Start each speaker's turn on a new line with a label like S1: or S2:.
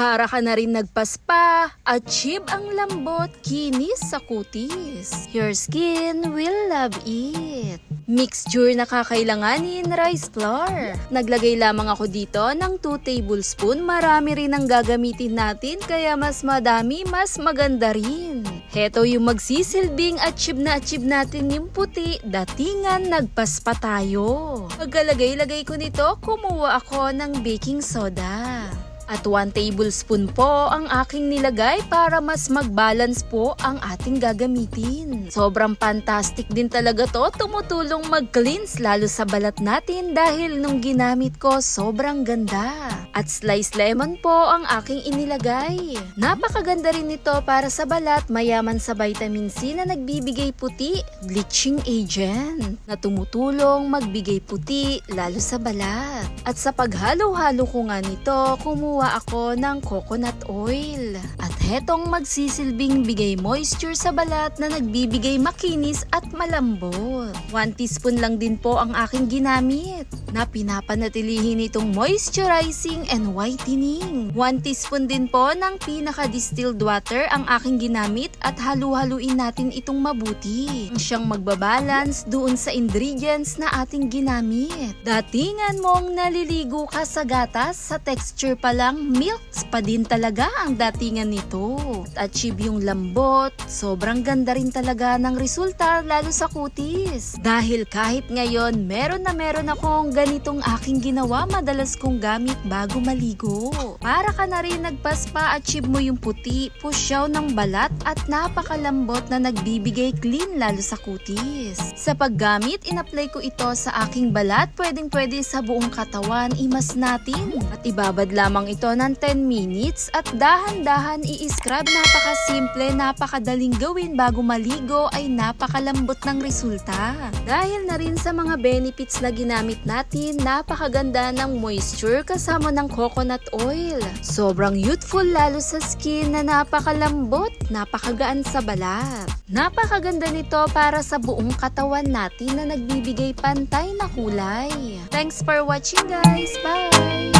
S1: Para ka na rin nagpaspa, achieve ang lambot, kinis sa kutis. Your skin will love it. Mixture na kakailanganin, rice flour. Naglagay lamang ako dito ng 2 tablespoon. Marami rin ang gagamitin natin kaya mas madami, mas maganda rin. Heto yung magsisilbing achieve natin yung puti, datingan nagpaspa tayo. Pagkalagay-lagay ko nito, kumuha ako ng baking soda. At 1 tablespoon po ang aking nilagay para mas mag-balance po ang ating gagamitin. Sobrang fantastic din talaga to, tumutulong mag-cleanse lalo sa balat natin dahil nung ginamit ko sobrang ganda. At sliced lemon po ang aking inilagay. Napakaganda rin nito para sa balat, mayaman sa vitamin C na nagbibigay puti, bleaching agent na tumutulong magbigay puti lalo sa balat. At sa paghalo-halo ko nga nito, kumuha ako ng coconut oil. At hetong magsisilbing bigay moisture sa balat na nagbibigay makinis at malambot. 1 teaspoon lang din po ang aking ginamit na pinapanatilihin itong moisturizing and whitening. 1 teaspoon din po ng pinaka-distilled water ang aking ginamit at halu-haluin natin itong mabuti. Siyang magbabalance doon sa ingredients na ating ginamit. Datingan mong naliligo ka sa gatas, sa texture pa lang milks pa din talaga ang datingan nito. At achieve yung lambot, sobrang ganda rin talaga ng resulta lalo sa kutis. Dahil kahit ngayon meron akong ganitong aking ginawa, madalas kong gamit bago maligo. Para ka na rin nagpaspa, achieve mo yung puti, pusyaw ng balat at napakalambot na nagbibigay clean lalo sa kutis. Sa paggamit, in-apply ko ito sa aking balat, pwedeng-pwede sa buong katawan, imas natin. At ibabad lamang ito ng 10 minutes at dahan-dahan i-scrub. Napakasimple, napakadaling gawin bago maligo ay napakalambot ng resulta. Dahil na rin sa mga benefits na ginamit natin, napakaganda ng moisture kasama ng coconut oil. Sobrang youthful lalo sa skin na napakalambot, napakagaan sa balat. Napakaganda nito para sa buong katawan natin na nagbibigay pantay na kulay. Thanks for watching guys! Bye!